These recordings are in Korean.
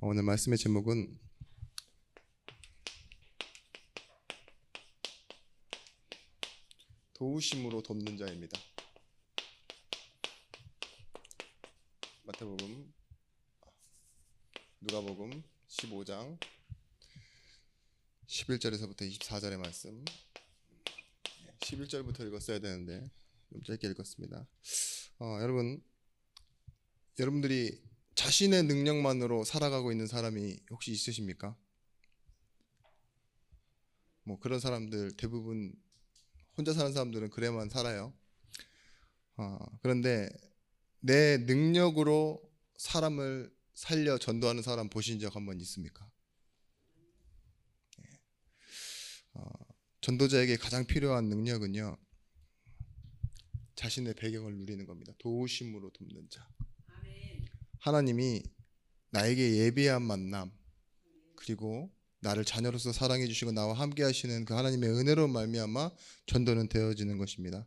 오늘 말씀의 제목은 도우심으로 돕는 자입니다. 마태복음, 누가복음 15장 11절에서부터 24절의 말씀. 11절부터 읽었어야 되는데 좀 짧게 읽었습니다. 여러분들이 자신의 능력만으로 살아가고 있는 사람이 혹시 있으십니까? 뭐 그런 사람들 대부분 혼자 사는 사람들은 그래만 살아요. 그런데 내 능력으로 사람을 살려 전도하는 사람 보신 적 한번 있습니까? 전도자에게 가장 필요한 능력은요, 자신의 배경을 누리는 겁니다. 도우심으로 돕는 자. 하나님이 나에게 예비한 만남, 그리고 나를 자녀로서 사랑해 주시고 나와 함께 하시는 그 하나님의 은혜로 말미암아 전도는 되어지는 것입니다.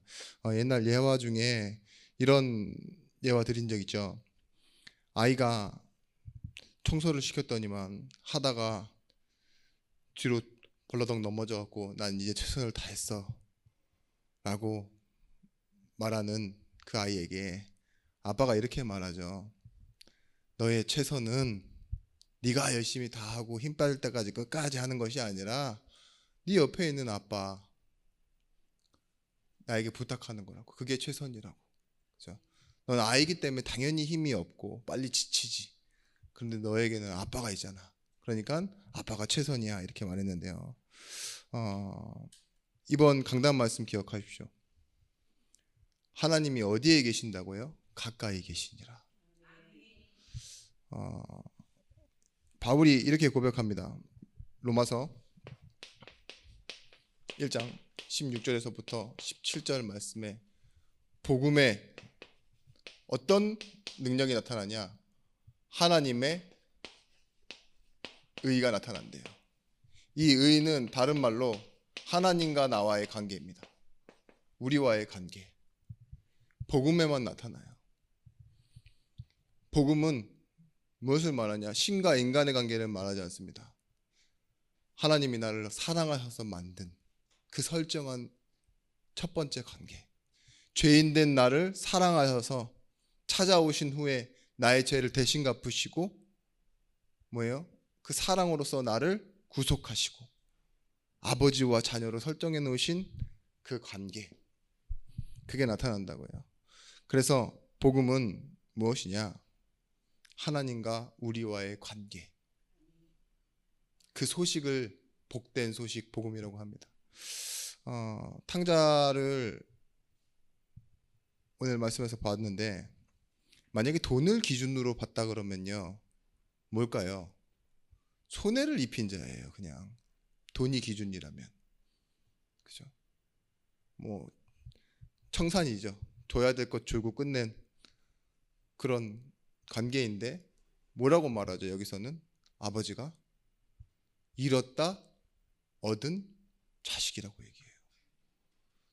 옛날 예화 중에 이런 예화 드린 적 있죠. 아이가 청소를 시켰더니만 하다가 뒤로 벌러덩 넘어져 갖고 난 이제 최선을 다했어 라고 말하는 그 아이에게 아빠가 이렇게 말하죠. 너의 최선은 네가 열심히 다 하고 힘 빠질 때까지 끝까지 하는 것이 아니라 네 옆에 있는 아빠 나에게 부탁하는 거라고. 그게 최선이라고. 그렇죠? 넌 아이기 때문에 당연히 힘이 없고 빨리 지치지. 그런데 너에게는 아빠가 있잖아. 그러니까 아빠가 최선이야 이렇게 말했는데요. 이번 강단 말씀 기억하십시오. 하나님이 어디에 계신다고요? 가까이 계시니라. 바울이 이렇게 고백합니다. 로마서 1장 16절에서부터 17절 말씀에 복음에 어떤 능력이 나타나냐? 하나님의 의가 나타난대요. 이 의는 다른 말로 하나님과 나와의 관계입니다. 우리와의 관계. 복음에만 나타나요. 복음은 무엇을 말하냐? 신과 인간의 관계를 말하지 않습니다. 하나님이 나를 사랑하셔서 만든 그 설정한 첫 번째 관계. 죄인된 나를 사랑하셔서 찾아오신 후에 나의 죄를 대신 갚으시고 뭐예요? 그 사랑으로서 나를 구속하시고 아버지와 자녀로 설정해 놓으신 그 관계. 그게 나타난다고요. 그래서 복음은 무엇이냐? 하나님과 우리와의 관계. 그 소식을 복된 소식, 복음이라고 합니다. 탕자를 오늘 말씀에서 봤는데 만약에 돈을 기준으로 봤다 그러면요, 뭘까요? 손해를 입힌 자예요. 그냥 돈이 기준이라면, 그죠? 뭐 청산이죠. 줘야 될 것 줄고 끝낸 그런 관계인데 뭐라고 말하죠? 여기서는 아버지가 잃었다 얻은 자식이라고 얘기해요.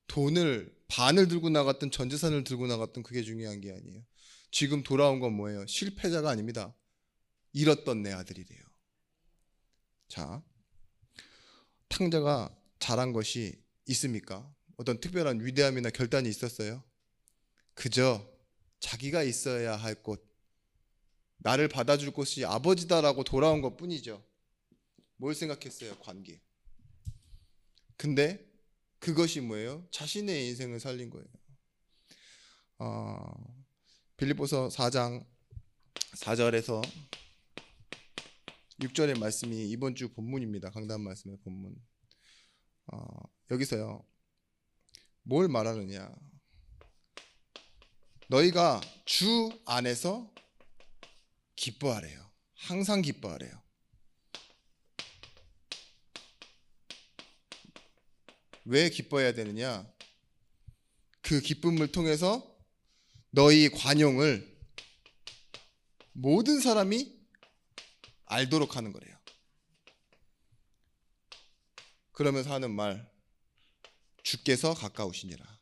돈을 반을 들고 나갔든 전 재산을 들고 나갔든 그게 중요한 게 아니에요. 지금 돌아온 건 뭐예요? 실패자가 아닙니다. 잃었던 내 아들이래요. 자, 탕자가 잘한 것이 있습니까? 어떤 특별한 위대함이나 결단이 있었어요? 그저 자기가 있어야 할 곳, 나를 받아줄 곳이 아버지다라고 돌아온 것 뿐이죠. 뭘 생각했어요? 관계. 근데 그것이 뭐예요? 자신의 인생을 살린 거예요. 빌립보서 4장 4절에서 6절의 말씀이 이번 주 본문입니다. 강단 말씀의 본문. 여기서요, 뭘 말하느냐? 너희가 주 안에서 기뻐하래요. 항상 기뻐하래요. 왜 기뻐해야 되느냐? 그 기쁨을 통해서 너희 관용을 모든 사람이 알도록 하는 거래요. 그러면서 하는 말, 주께서 가까우시니라.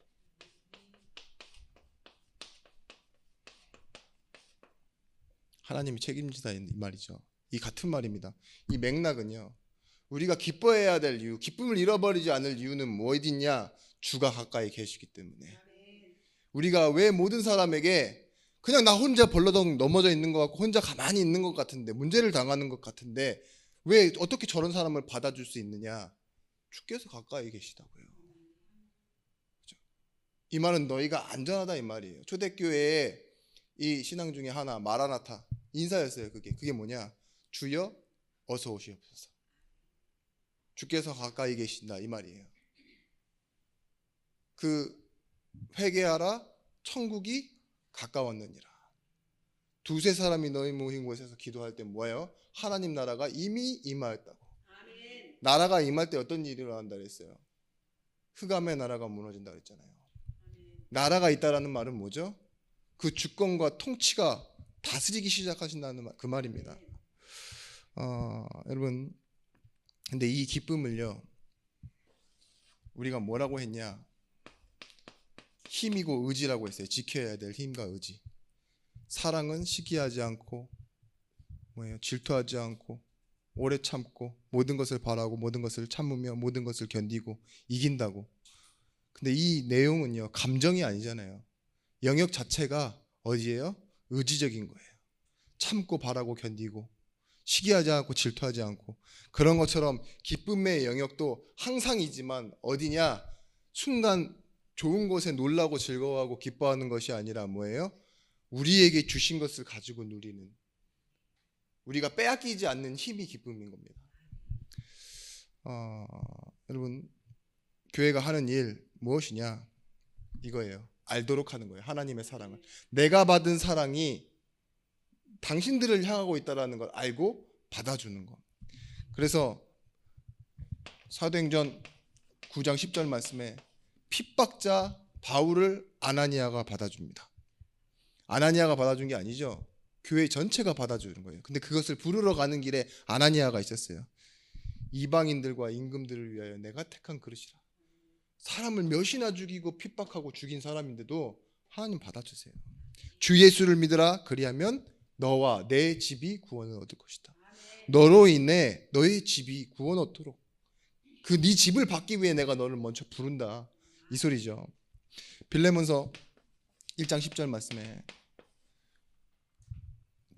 하나님이 책임지다 이 말이죠. 이 같은 말입니다. 이 맥락은요, 우리가 기뻐해야 될 이유, 기쁨을 잃어버리지 않을 이유는 무엇이냐? 주가 가까이 계시기 때문에. 우리가 왜 모든 사람에게 그냥 나 혼자 벌러덩 넘어져 있는 것 같고 혼자 가만히 있는 것 같은데, 문제를 당하는 것 같은데 왜 어떻게 저런 사람을 받아줄 수 있느냐? 주께서 가까이 계시다고요. 그렇죠? 이 말은 너희가 안전하다 이 말이에요. 초대교회의 이 신앙 중에 하나, 마라나타 인사였어요. 그게 뭐냐? 주여 어서 오시옵소서. 주께서 가까이 계신다 이 말이에요. 회개하라, 천국이 가까웠느니라. 두세 사람이 너희 모인 곳에서 기도할 때 뭐예요? 하나님 나라가 이미 임하였다고. 아멘. 나라가 임할 때 어떤 일이 일어난다 그랬어요? 흑암의 나라가 무너진다 그랬잖아요. 아멘. 나라가 있다라는 말은 뭐죠? 그 주권과 통치가 다스리기 시작하신다는 그 말입니다. 여러분, 근데 이 기쁨을요, 우리가 뭐라고 했냐? 힘이고 의지라고 했어요. 지켜야 될 힘과 의지. 사랑은 시기하지 않고 질투하지 않고 오래 참고 모든 것을 바라고 모든 것을 참으며 모든 것을 견디고 이긴다고. 근데 이 내용은요, 감정이 아니잖아요. 영역 자체가 어디예요? 의지적인 거예요. 참고 바라고 견디고 시기하지 않고 질투하지 않고. 그런 것처럼 기쁨의 영역도 항상이지만 어디냐? 순간 좋은 것에 놀라고 즐거워하고 기뻐하는 것이 아니라 뭐예요? 우리에게 주신 것을 가지고 누리는, 우리가 빼앗기지 않는 힘이 기쁨인 겁니다. 여러분, 교회가 하는 일 무엇이냐? 이거예요. 알도록 하는 거예요. 하나님의 사랑을. 내가 받은 사랑이 당신들을 향하고 있다는 걸 알고 받아주는 것. 그래서 사도행전 9장 10절 말씀에 핍박자 바울을 아나니아가 받아줍니다. 아나니아가 받아준 게 아니죠. 교회 전체가 받아주는 거예요. 근데 그것을 부르러 가는 길에 아나니아가 있었어요. 이방인들과 임금들을 위하여 내가 택한 그릇이라. 사람을 몇이나 죽이고 핍박하고 죽인 사람인데도 하나님 받아주세요. 주 예수를 믿으라. 그리하면 너와 내 집이 구원을 얻을 것이다. 너로 인해 너의 집이 구원 얻도록, 네 집을 받기 위해 내가 너를 먼저 부른다 이 소리죠. 빌레몬서 1장 10절 말씀에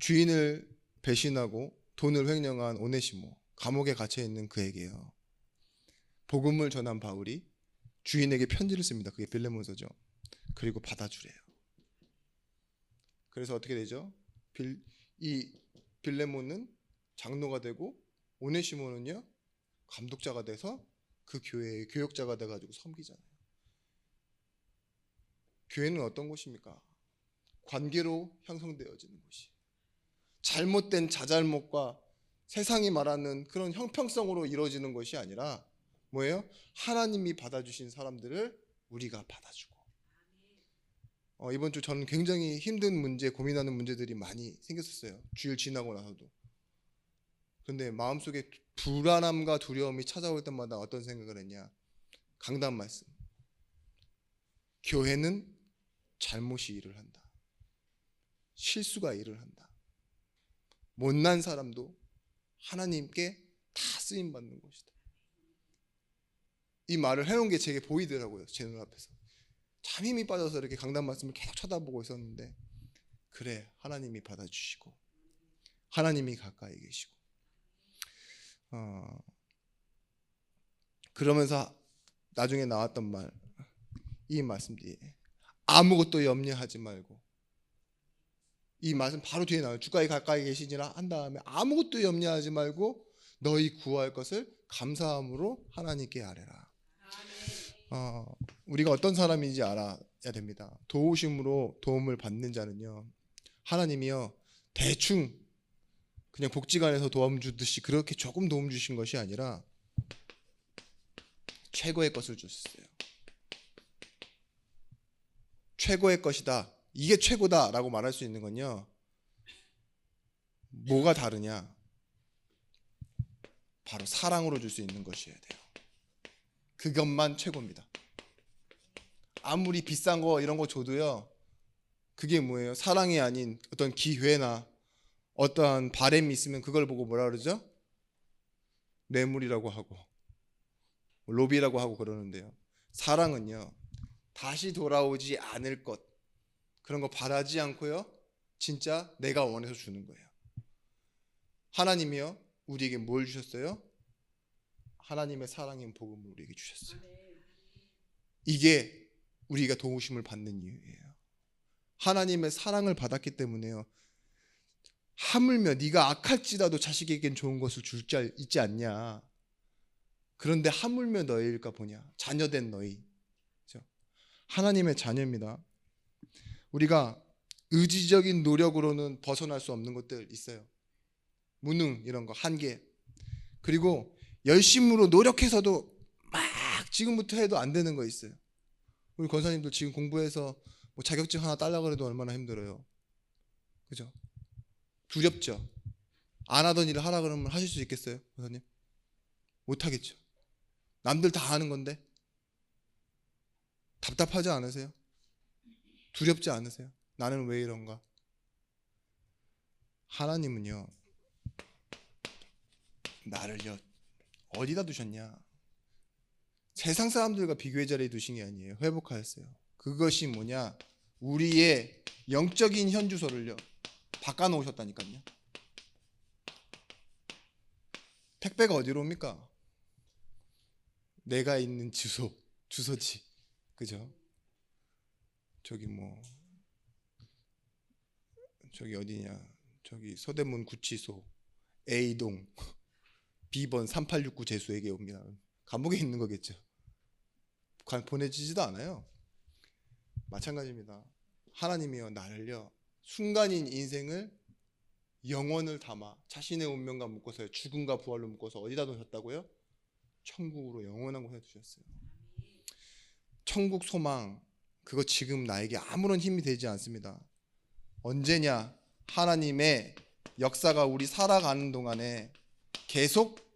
주인을 배신하고 돈을 횡령한 오네시모, 감옥에 갇혀 있는 그에게요, 복음을 전한 바울이 주인에게 편지를 씁니다. 그게 빌레몬서죠. 그리고 받아주래요. 그래서 어떻게 되죠? 이 빌레몬은 장로가 되고 오네시모는요 감독자가 돼서 그 교회의 교역자가 돼가지고 섬기잖아요. 교회는 어떤 곳입니까? 관계로 형성되어지는 곳이. 잘못된 자잘못과 세상이 말하는 그런 형평성으로 이루어지는 것이 아니라 뭐예요? 하나님이 받아주신 사람들을 우리가 받아주고. 이번 주 저는 굉장히 힘든 문제, 고민하는 문제들이 많이 생겼었어요. 주일 지나고 나서도. 그런데 마음속에 불안함과 두려움이 찾아올 때마다 어떤 생각을 했냐? 강단 말씀. 교회는 잘못이 일을 한다. 실수가 일을 한다. 못난 사람도 하나님께 다 쓰임받는 것이다. 이 말을 해놓은 게 제게 보이더라고요. 제 눈앞에서. 참 힘이 빠져서 이렇게 강단 말씀을 계속 쳐다보고 있었는데, 그래, 하나님이 받아주시고 하나님이 가까이 계시고. 그러면서 나중에 나왔던 말, 이 말씀 뒤에 아무것도 염려하지 말고, 이 말씀 바로 뒤에 나와요. 주가 가까이 계시니라 한 다음에 아무것도 염려하지 말고 너희 구할 것을 감사함으로 하나님께 아뢰라. 우리가 어떤 사람인지 알아야 됩니다. 도우심으로 도움을 받는 자는요, 하나님이요 대충 그냥 복지관에서 도움 주듯이 그렇게 조금 도움 주신 것이 아니라 최고의 것을 주셨어요. 최고의 것이다, 이게 최고다라고 말할 수 있는 건요, 뭐가 다르냐? 바로 사랑으로 줄 수 있는 것이어야 돼요. 그것만 최고입니다. 아무리 비싼 거 이런 거 줘도요, 그게 뭐예요? 사랑이 아닌 어떤 기회나 어떠한 바램이 있으면 그걸 보고 뭐라 그러죠? 뇌물이라고 하고 로비라고 하고 그러는데요. 사랑은요, 다시 돌아오지 않을 것, 그런 거 바라지 않고요, 진짜 내가 원해서 주는 거예요. 하나님이요, 우리에게 뭘 주셨어요? 하나님의 사랑인 복음을 우리에게 주셨어요. 이게 우리가 도우심을 받는 이유예요. 하나님의 사랑을 받았기 때문에요, 하물며 네가 악할지라도 자식에겐 좋은 것을 줄 줄 있지 않냐. 그런데 하물며 너희일까 보냐. 자녀된 너희. 그렇죠? 하나님의 자녀입니다. 우리가 의지적인 노력으로는 벗어날 수 없는 것들 있어요. 무능, 이런 거, 한계. 그리고 열심으로 노력해서도 막 지금부터 해도 안 되는 거 있어요. 우리 권사님들 지금 공부해서 뭐 자격증 하나 따려고 해도 얼마나 힘들어요. 그죠? 두렵죠? 안 하던 일을 하라 그러면 하실 수 있겠어요, 권사님? 못 하겠죠. 남들 다 하는 건데 답답하지 않으세요? 두렵지 않으세요? 나는 왜 이런가? 하나님은요, 나를요 어디다 두셨냐? 세상 사람들과 비교의 자리에 두신 게 아니에요. 회복하였어요. 그것이 뭐냐? 우리의 영적인 현주소를요 바꿔놓으셨다니까요. 택배가 어디로 옵니까? 내가 있는 주소지. 그죠? 저기 저기 어디냐? 저기 서대문 구치소 A동 B번 3869 재수에게 옵니다. 감옥에 있는 거겠죠. 보내지지도 않아요. 마찬가지입니다. 하나님이요, 나를요, 순간인 인생을 영원을 담아 자신의 운명과 묶어서요, 죽음과 부활로 묶어서 어디다 두셨다고요? 천국으로, 영원한 곳에 두셨어요. 천국 소망, 그거 지금 나에게 아무런 힘이 되지 않습니다. 언제냐? 하나님의 역사가 우리 살아가는 동안에 계속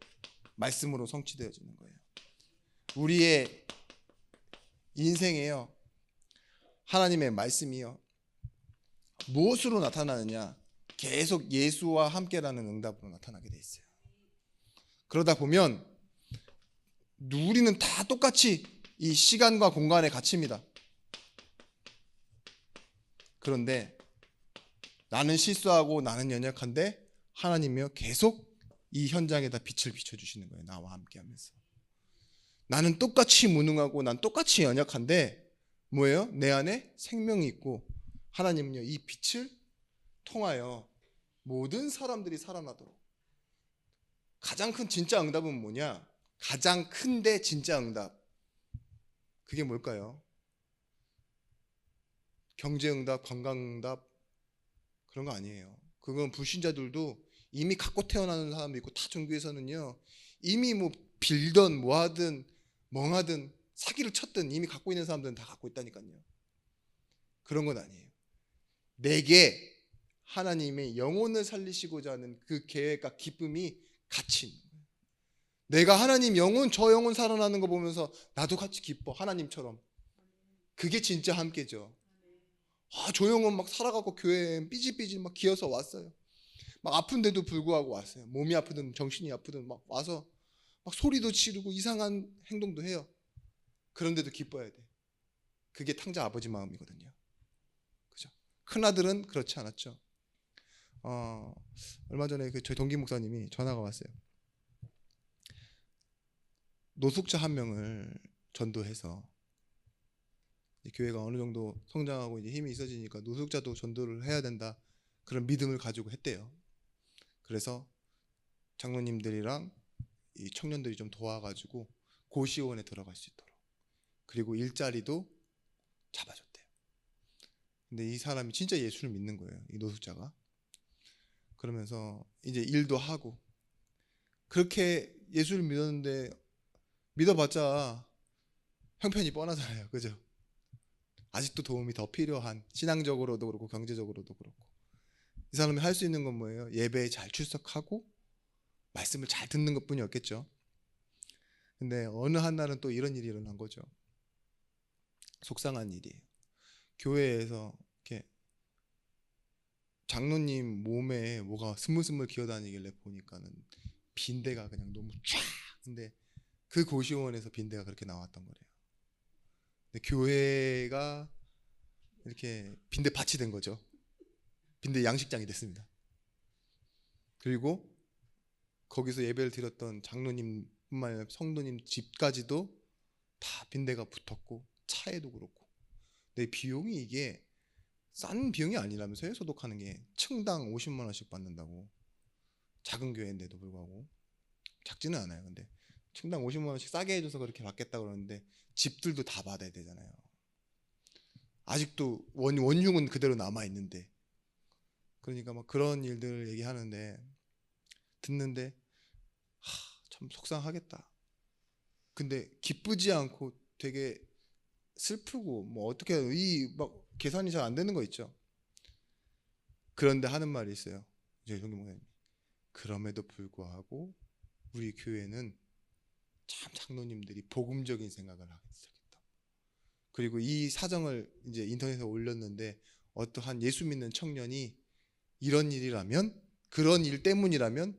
말씀으로 성취되어지는 거예요. 우리의 인생에요, 하나님의 말씀이요, 무엇으로 나타나느냐? 계속 예수와 함께라는 응답으로 나타나게 돼 있어요. 그러다 보면 우리는 다 똑같이 이 시간과 공간에 갇힙니다. 그런데 나는 실수하고 나는 연약한데 하나님이요, 계속 이 현장에다 빛을 비춰주시는 거예요. 나와 함께하면서. 나는 똑같이 무능하고 난 똑같이 연약한데 뭐예요? 내 안에 생명이 있고 하나님은요, 이 빛을 통하여 모든 사람들이 살아나도록. 가장 큰 진짜 응답은 뭐냐? 가장 큰데 진짜 응답, 그게 뭘까요? 경제응답, 건강응답, 그런 거 아니에요. 그건 불신자들도 이미 갖고 태어나는 사람도 있고, 다 종교에서는요 이미 뭐 빌던 뭐하든 멍하든 사기를 쳤든 이미 갖고 있는 사람들은 다 갖고 있다니까요. 그런 건 아니에요. 내게 하나님의 영혼을 살리시고자 하는 그 계획과 기쁨이 같이 있는 거예요. 내가 하나님 영혼, 저 영혼 살아나는 거 보면서 나도 같이 기뻐, 하나님처럼. 그게 진짜 함께죠. 저 영혼 막 살아가고 교회에 삐질삐질 막 기어서 왔어요. 막 아픈데도 불구하고 왔어요. 몸이 아프든 정신이 아프든 막 와서 막 소리도 지르고 이상한 행동도 해요. 그런데도 기뻐야 돼. 그게 탕자 아버지 마음이거든요. 그죠? 큰아들은 그렇지 않았죠. 얼마 전에 저희 동기 목사님이 전화가 왔어요. 노숙자 한 명을 전도해서, 교회가 어느 정도 성장하고 이제 힘이 있어지니까 노숙자도 전도를 해야 된다, 그런 믿음을 가지고 했대요. 그래서 장로님들이랑 이 청년들이 좀 도와가지고 고시원에 들어갈 수 있도록, 그리고 일자리도 잡아줬대요. 근데 이 사람이 진짜 예수를 믿는 거예요, 이 노숙자가. 그러면서 이제 일도 하고, 그렇게 예수를 믿었는데 믿어봤자 형편이 뻔하잖아요. 그죠? 아직도 도움이 더 필요한, 신앙적으로도 그렇고 경제적으로도 그렇고. 이 사람이 할 수 있는 건 뭐예요? 예배에 잘 출석하고 말씀을 잘 듣는 것뿐이었겠죠. 근데 어느 한 날은 또 이런 일이 일어난 거죠. 속상한 일이에요. 교회에서 이렇게 장로님 몸에 뭐가 스물스물 기어다니길래 보니까는 빈대가 그냥 너무 쫙. 근데 그 고시원에서 빈대가 그렇게 나왔던 거래요. 근데 교회가 이렇게 빈대 밭이 된 거죠. 빈대 양식장이 됐습니다. 그리고 거기서 예배를 드렸던 장로님뿐만 아니라 성도님 집까지도 다 빈대가 붙었고 차에도 그렇고. 근데 비용이 이게 싼 비용이 아니라면서요. 소독하는 게 층당 50만 원씩 받는다고. 작은 교회인데도 불구하고 작지는 않아요. 근데 층당 50만 원씩 싸게 해줘서 그렇게 받겠다 그러는데 집들도 다 받아야 되잖아요. 아직도 원흉은 그대로 남아 있는데. 그러니까 막 그런 일들을 얘기하는데 듣는데 참 속상하겠다. 근데 기쁘지 않고 되게 슬프고 뭐 어떻게 이 막 계산이 잘 안 되는 거 있죠. 그런데 하는 말이 있어요. 저희 성경 목사님. 그럼에도 불구하고 우리 교회는 참 장로님들이 복음적인 생각을 하기 시작했다. 그리고 이 사정을 이제 인터넷에 올렸는데 어떠한 예수 믿는 청년이 이런 일이라면 그런 일 때문이라면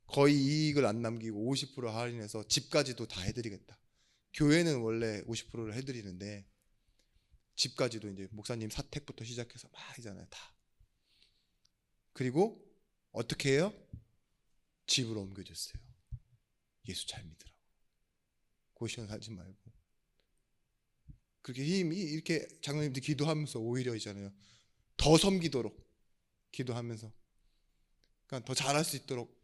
거의 이익을 안 남기고 50% 할인해서 집까지도 다 해드리겠다. 교회는 원래 50%를 해드리는데 집까지도 이제 목사님 사택부터 시작해서 막 하잖아요. 다. 그리고 어떻게 해요? 집으로 옮겨줬어요. 예수 잘 믿으라고. 고시원 살지 말고. 그렇게 힘이 이렇게 장로님들 기도하면서 오히려 있잖아요. 더 섬기도록 기도하면서. 그러니까 더 잘할 수 있도록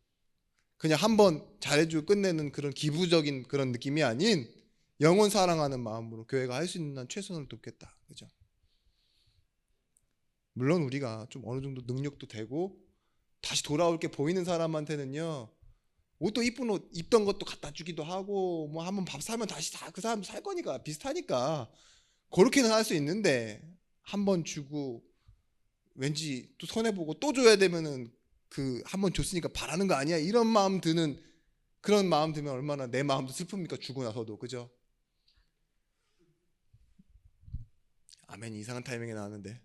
그냥 한번 잘해주고 끝내는 그런 기부적인 그런 느낌이 아닌 영혼 사랑하는 마음으로 교회가 할 수 있는 한 최선을 돕겠다. 그죠? 물론 우리가 좀 어느 정도 능력도 되고 다시 돌아올 게 보이는 사람한테는요. 옷도 이쁜 옷 입던 것도 갖다 주기도 하고 뭐 한번 밥 사면 다시 다 그 사람 살 거니까 비슷하니까 그렇게는 할 수 있는데 한번 주고 왠지 또 손해 보고 또 줘야 되면은 그 한번 줬으니까 바라는 거 아니야 이런 마음 드는 그런 마음 들면 얼마나 내 마음도 슬픕니까 주고 나서도 그죠? 아멘. 이상한 타이밍에 나왔는데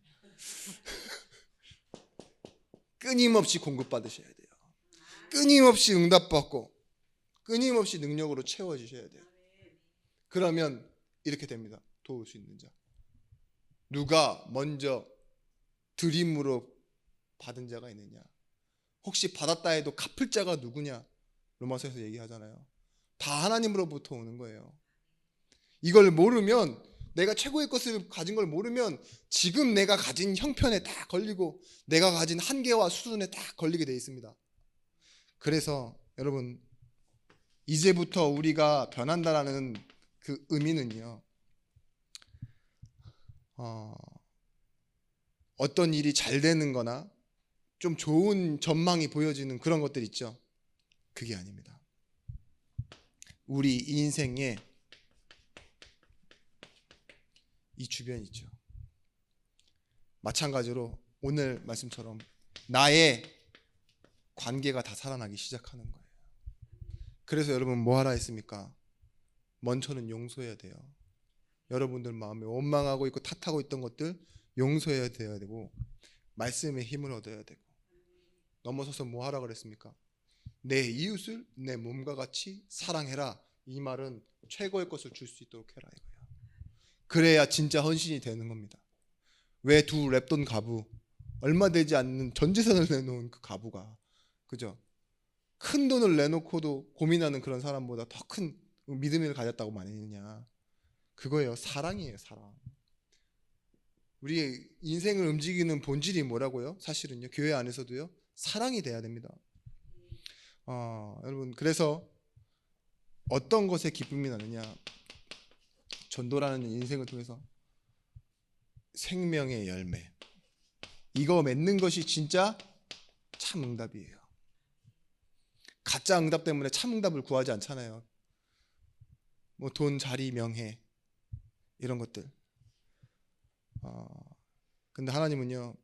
끊임없이 공급받으셔야 돼요. 끊임없이 응답받고 끊임없이 능력으로 채워지셔야 돼요. 그러면 이렇게 됩니다. 도울 수 있는 자. 누가 먼저 드림으로 받은 자가 있느냐? 혹시 받았다 해도 갚을 자가 누구냐? 로마서에서 얘기하잖아요. 다 하나님으로부터 오는 거예요. 이걸 모르면 내가 최고의 것을 가진 걸 모르면 지금 내가 가진 형편에 딱 걸리고 내가 가진 한계와 수준에 딱 걸리게 돼 있습니다. 그래서 여러분 이제부터 우리가 변한다라는 그 의미는요. 어떤 일이 잘 되는 거나 좀 좋은 전망이 보여지는 그런 것들 있죠. 그게 아닙니다. 우리 인생에 이 주변 있죠. 마찬가지로 오늘 말씀처럼 나의 관계가 다 살아나기 시작하는 거예요. 그래서 여러분 뭐 하라 했습니까? 먼저는 용서해야 돼요. 여러분들 마음에 원망하고 있고 탓하고 있던 것들 용서해야 돼야 되고 말씀의 힘을 얻어야 되고 넘어서서 뭐 하라 그랬습니까? 내 이웃을 내 몸과 같이 사랑해라. 이 말은 최고의 것을 줄 수 있도록 해라 이거예요. 그래야 진짜 헌신이 되는 겁니다. 왜 두 랩돈 가부 얼마 되지 않는 전 재산을 내놓은 그 가부가 그죠? 큰 돈을 내놓고도 고민하는 그런 사람보다 더 큰 믿음을 가졌다고 말했느냐? 그거예요. 사랑이에요. 사랑. 우리의 인생을 움직이는 본질이 뭐라고요? 사실은요. 교회 안에서도요. 사랑이 돼야 됩니다. 여러분 그래서 어떤 것에 기쁨이 나느냐? 전도라는 인생을 통해서 생명의 열매 이거 맺는 것이 진짜 참 응답이에요. 가짜 응답 때문에 참 응답을 구하지 않잖아요. 뭐 돈, 자리, 명예 이런 것들. 근데 하나님은요.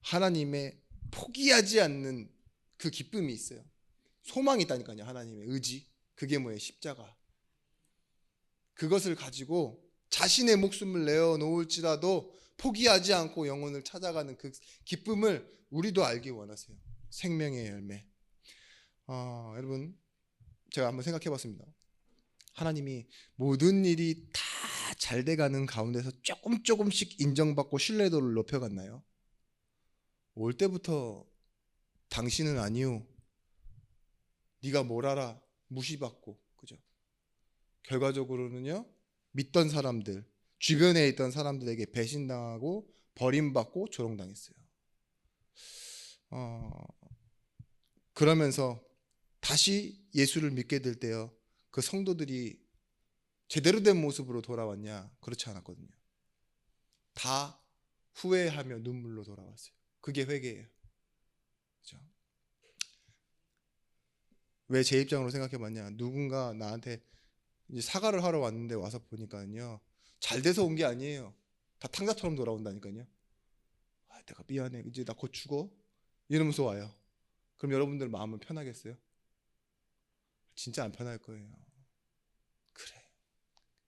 하나님의 포기하지 않는 그 기쁨이 있어요. 소망이 있다니까요. 하나님의 의지. 그게 뭐예요? 십자가. 그것을 가지고 자신의 목숨을 내어놓을지라도 포기하지 않고 영혼을 찾아가는 그 기쁨을 우리도 알기 원하세요. 생명의 열매. 여러분, 제가 한번 생각해 봤습니다. 하나님이 모든 일이 다 잘 돼가는 가운데서 조금씩 인정받고 신뢰도를 높여갔나요? 올 때부터 당신은 아니오, 네가 뭘 알아, 무시받고, 그죠? 결과적으로는요, 믿던 사람들, 주변에 있던 사람들에게 배신당하고 버림받고 조롱당했어요. 그러면서 다시 예수를 믿게 될 때요, 그 성도들이 제대로 된 모습으로 돌아왔냐? 그렇지 않았거든요. 다 후회하며 눈물로 돌아왔어요. 그게 회개예요. 그렇죠? 왜 제 입장으로 생각해봤냐? 누군가 나한테 이제 사과를 하러 왔는데 와서 보니까요, 잘 돼서 온 게 아니에요. 다 탕자처럼 돌아온다니까요. 내가 미안해, 이제 나 곧 죽어, 이러면서 와요. 그럼 여러분들 마음은 편하겠어요? 진짜 안 편할 거예요. 그래,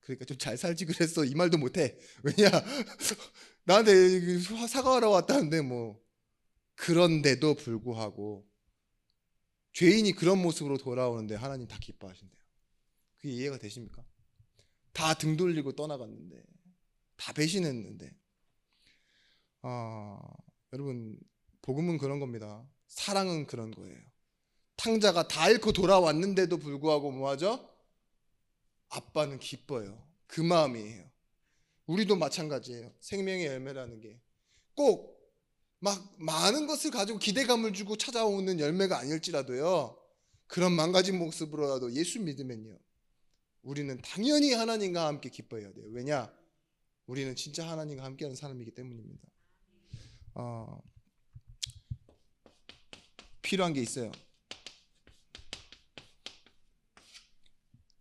그러니까 좀 잘 살지 그랬어, 이 말도 못해. 왜냐? 나한테 사과하러 왔다는데 뭐. 그런데도 불구하고 죄인이 그런 모습으로 돌아오는데 하나님 다 기뻐하신대요. 그게 이해가 되십니까? 다 등 돌리고 떠나갔는데, 다 배신했는데. 여러분, 복음은 그런 겁니다. 사랑은 그런 거예요. 탕자가 다 잃고 돌아왔는데도 불구하고 뭐하죠? 아빠는 기뻐요. 그 마음이에요. 우리도 마찬가지예요. 생명의 열매라는 게 꼭 막 많은 것을 가지고 기대감을 주고 찾아오는 열매가 아닐지라도요, 그런 망가진 모습으로라도 예수 믿으면요, 우리는 당연히 하나님과 함께 기뻐해야 돼요. 왜냐? 우리는 진짜 하나님과 함께하는 사람이기 때문입니다. 필요한 게 있어요.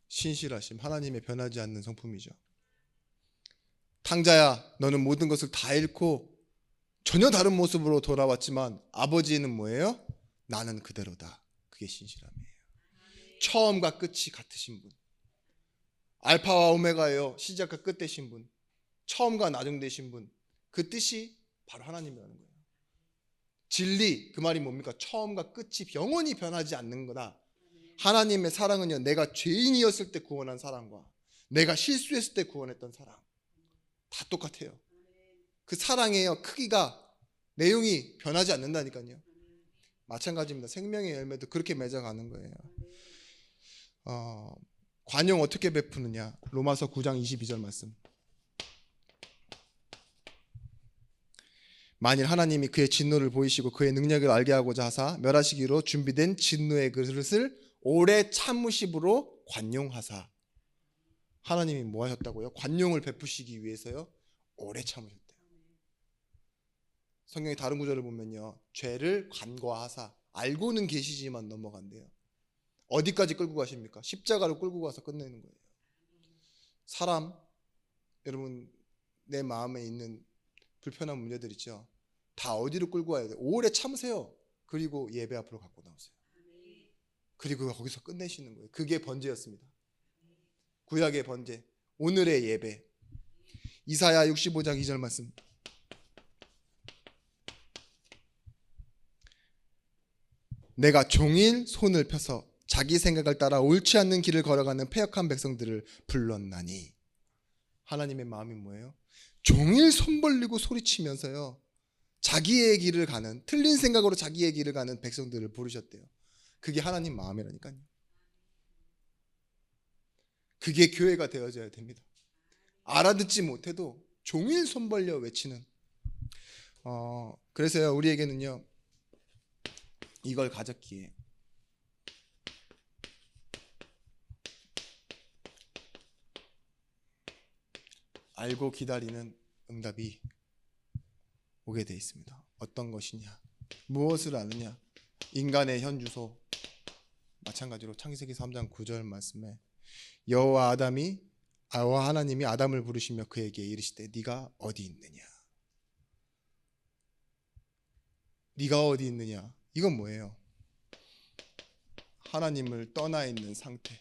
신실하심, 하나님의 변하지 않는 성품이죠. 탕자야, 너는 모든 것을 다 잃고 전혀 다른 모습으로 돌아왔지만 아버지는 뭐예요? 나는 그대로다. 그게 신실함이에요. 처음과 끝이 같으신 분, 알파와 오메가예요. 시작과 끝 되신 분, 처음과 나중 되신 분, 그 뜻이 바로 하나님이라는 거예요. 진리, 그 말이 뭡니까? 처음과 끝이 영원히 변하지 않는 거다. 하나님의 사랑은요, 내가 죄인이었을 때 구원한 사랑과 내가 실수했을 때 구원했던 사랑 다 똑같아요. 그 사랑의 크기가, 내용이 변하지 않는다니까요. 마찬가지입니다. 생명의 열매도 그렇게 맺어가는 거예요. 관용 어떻게 베푸느냐? 로마서 9장 22절 말씀. 만일 하나님이 그의 진노를 보이시고 그의 능력을 알게 하고자 하사 멸하시기로 준비된 진노의 그릇을 오래 참으심으로 관용하사. 하나님이 뭐 하셨다고요? 관용을 베푸시기 위해서요, 오래 참으셨대요. 성경의 다른 구절을 보면요, 죄를 간과하사, 알고는 계시지만 넘어간대요. 어디까지 끌고 가십니까? 십자가로 끌고 가서 끝내는 거예요. 사람, 여러분, 내 마음에 있는 불편한 문제들 있죠? 다 어디로 끌고 와야 돼요? 오래 참으세요. 그리고 예배 앞으로 갖고 나오세요. 그리고 거기서 끝내시는 거예요. 그게 번제였습니다. 구약의 번제, 오늘의 예배. 이사야 65장 2절 말씀. 내가 종일 손을 펴서 자기 생각을 따라 옳지 않는 길을 걸어가는 패역한 백성들을 불렀나니. 하나님의 마음이 뭐예요? 종일 손 벌리고 소리치면서요, 자기의 길을 가는, 틀린 생각으로 자기의 길을 가는 백성들을 부르셨대요. 그게 하나님 마음이라니까요. 그게 교회가 되어져야 됩니다. 알아듣지 못해도 종일 손 벌려 외치는. 그래서요, 우리에게는요, 이걸 가졌기에 알고 기다리는 응답이 오게 돼 있습니다. 어떤 것이냐? 무엇을 아느냐? 인간의 현주소. 마찬가지로 창세기 3장 9절 말씀에 여호와 하나님이 아담을 부르시며 그에게 이르시되 네가 어디 있느냐? 네가 어디 있느냐? 이건 뭐예요? 하나님을 떠나 있는 상태.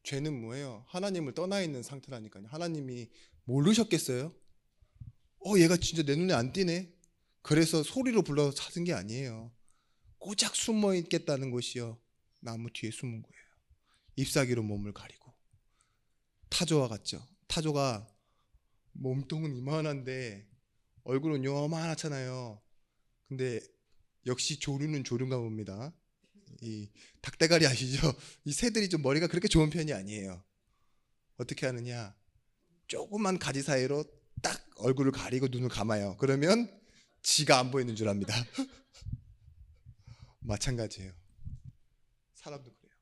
죄는 뭐예요? 하나님을 떠나 있는 상태라니까요. 하나님이 모르셨겠어요? 얘가 진짜 내 눈에 안 띄네. 그래서 소리로 불러서 찾은 게 아니에요. 고작 숨어 있겠다는 것이요, 나무 뒤에 숨은 거예요. 잎사귀로 몸을 가리고. 타조와 같죠. 타조가 몸통은 이만한데 얼굴은 요만하잖아요. 근데 역시 조류는 조류인가 봅니다. 이 닭대가리 아시죠? 이 새들이 좀 머리가 그렇게 좋은 편이 아니에요. 어떻게 하느냐, 조그만 가지 사이로 딱 얼굴을 가리고 눈을 감아요. 그러면 지가 안 보이는 줄 압니다. 마찬가지예요. 사람도 그래요.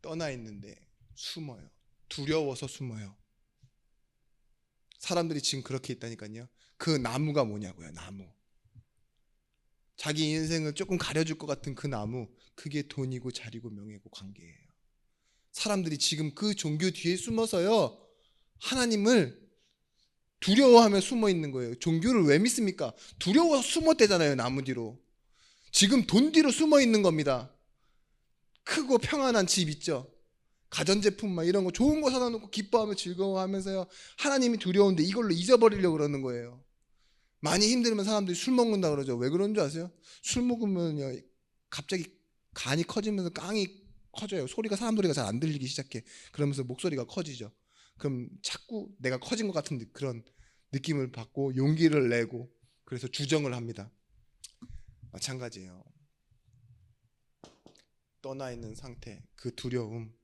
떠나 있는데 숨어요. 두려워서 숨어요. 사람들이 지금 그렇게 있다니까요. 그 나무가 뭐냐고요. 나무. 자기 인생을 조금 가려줄 것 같은 그 나무, 그게 돈이고 자리고 명예고 관계예요. 사람들이 지금 그 종교 뒤에 숨어서요, 하나님을 두려워하며 숨어 있는 거예요. 종교를 왜 믿습니까? 두려워서 숨었대잖아요. 나무 뒤로. 지금 돈 뒤로 숨어 있는 겁니다. 크고 평안한 집 있죠. 가전제품 막 이런 거 좋은 거 사다 놓고 기뻐하며 즐거워하면서요, 하나님이 두려운데 이걸로 잊어버리려고 그러는 거예요. 많이 힘들면 사람들이 술 먹는다 그러죠. 왜 그런 줄 아세요? 술 먹으면요, 갑자기 간이 커지면서 깡이 커져요. 사람 소리가 잘 안 들리기 시작해. 그러면서 목소리가 커지죠. 그럼 자꾸 내가 커진 것 같은 그런 느낌을 받고 용기를 내고, 그래서 주정을 합니다. 마찬가지예요. 떠나 있는 상태, 그 두려움.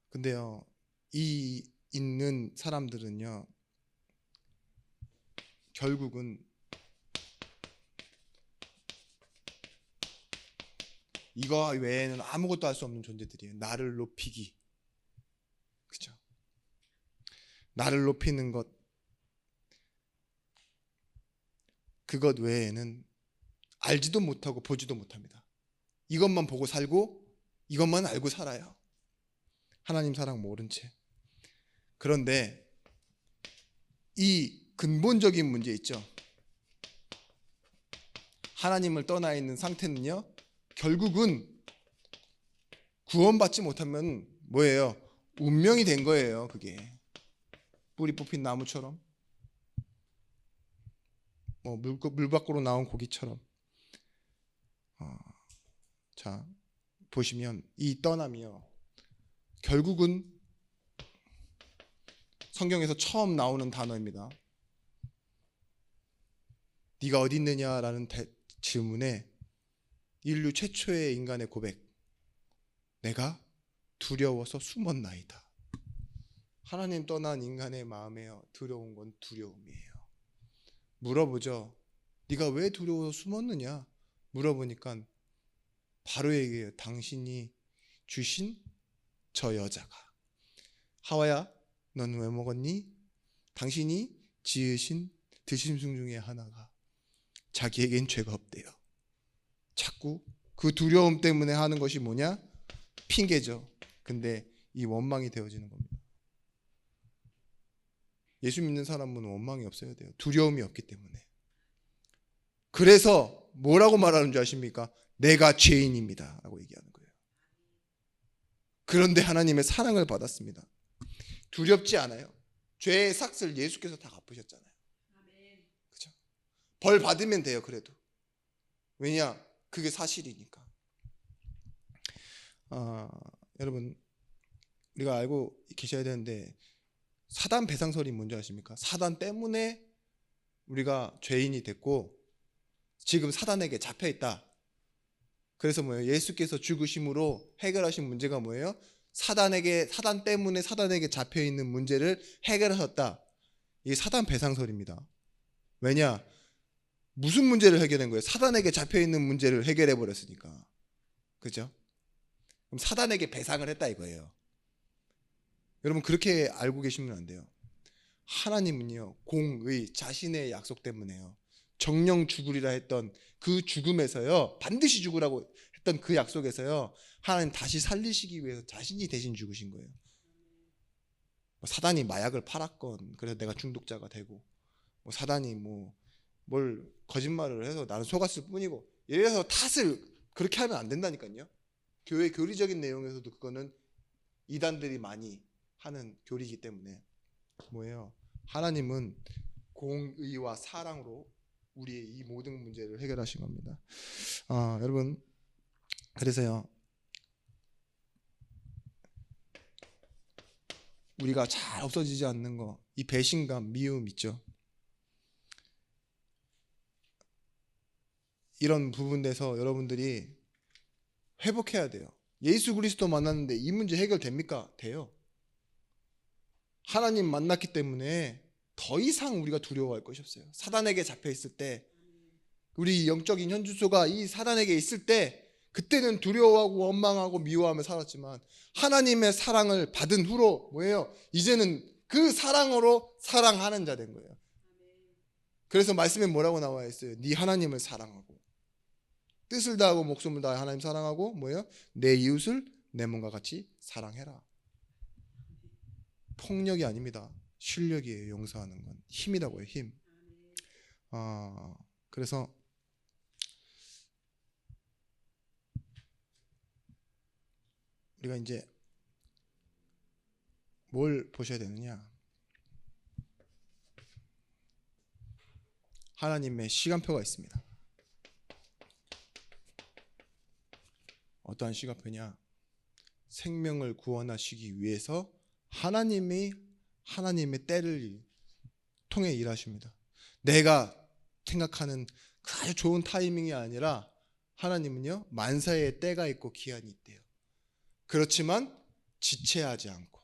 근데요, 이 있는 사람들은요, 결국은 이거 외에는 아무것도 할 수 없는 존재들이에요. 나를 높이기. 그죠? 나를 높이는 것, 그것 외에는 알지도 못하고 보지도 못합니다. 이것만 보고 살고 이것만 알고 살아요. 하나님 사랑 모른 채. 그런데 이 근본적인 문제 있죠. 하나님을 떠나 있는 상태는요, 결국은 구원받지 못하면 뭐예요? 운명이 된 거예요. 그게 뿌리 뽑힌 나무처럼, 물 밖으로 나온 고기처럼. 자, 보시면 이 떠남이요, 결국은 성경에서 처음 나오는 단어입니다. 네가 어디 있느냐라는 질문에 인류 최초의 인간의 고백, 내가 두려워서 숨었나이다. 하나님 떠난 인간의 마음에요, 두려운 건 두려움이에요. 물어보죠. 네가 왜 두려워서 숨었느냐 물어보니까 바로 얘기해요. 당신이 주신 저 여자가, 하와야 넌 왜 먹었니? 당신이 지으신 드심승 중에 하나가 자기에겐 죄가 없대요. 자꾸 그 두려움 때문에 하는 것이 뭐냐? 핑계죠. 근데 이 원망이 되어지는 겁니다. 예수 믿는 사람은 원망이 없어야 돼요. 두려움이 없기 때문에. 그래서 뭐라고 말하는 줄 아십니까? 내가 죄인입니다 라고 얘기하는 거예요. 그런데 하나님의 사랑을 받았습니다. 두렵지 않아요. 죄의 삭을 예수께서 다 갚으셨잖아요. 그렇죠? 벌 받으면 돼요. 그래도. 왜냐? 그게 사실이니까. 여러분, 우리가 알고 계셔야 되는데, 사단 배상설이 뭔지 아십니까? 사단 때문에 우리가 죄인이 됐고 지금 사단에게 잡혀 있다. 그래서 뭐예요? 예수께서 죽으심으로 해결하신 문제가 뭐예요? 사단 때문에 사단에게 잡혀 있는 문제를 해결하셨다. 이게 사단 배상설입니다. 왜냐? 무슨 문제를 해결한 거예요? 사단에게 잡혀 있는 문제를 해결해 버렸으니까. 그죠? 그럼 사단에게 배상을 했다 이거예요. 여러분, 그렇게 알고 계시면 안 돼요. 하나님은요, 공의, 자신의 약속 때문에요, 정령 죽으리라 했던 그 죽음에서요, 반드시 죽으라고 했던 그 약속에서요, 하나님 다시 살리시기 위해서 자신이 대신 죽으신 거예요. 사단이 마약을 팔았건, 그래서 내가 중독자가 되고, 사단이 뭘 거짓말을 해서 나는 속았을 뿐이고, 이래서 탓을 그렇게 하면 안 된다니까요. 교회 교리적인 내용에서도 그거는 이단들이 많이 하는 교리이기 때문에 뭐예요? 하나님은 공의와 사랑으로 우리의 이 모든 문제를 해결하신 겁니다. 여러분, 그래서요, 우리가 잘 없어지지 않는 거, 이 배신감, 미움 있죠. 이런 부분에서 여러분들이 회복해야 돼요. 예수 그리스도 만났는데 이 문제 해결됩니까? 돼요. 하나님 만났기 때문에 더 이상 우리가 두려워할 것이 없어요. 사단에게 잡혀 있을 때, 우리 영적인 현주소가 이 사단에게 있을 때, 그때는 두려워하고 원망하고 미워하며 살았지만 하나님의 사랑을 받은 후로 뭐예요? 이제는 그 사랑으로 사랑하는 자 된 거예요. 그래서 말씀에 뭐라고 나와 있어요? 네 하나님을 사랑하고 뜻을 다하고 목숨을 다해 하나님 사랑하고 뭐예요? 내 이웃을 내 몸과 같이 사랑해라. 폭력이 아닙니다. 실력이에요. 용서하는 건 힘이라고요. 힘. 그래서 우리가 이제 뭘 보셔야 되느냐? 하나님의 시간표가 있습니다. 어떠한 시간표냐? 생명을 구원하시기 위해서 하나님이 하나님의 때를 통해 일하십니다. 내가 생각하는 그 아주 좋은 타이밍이 아니라 하나님은요, 만사의 때가 있고 기한이 있대요. 그렇지만 지체하지 않고,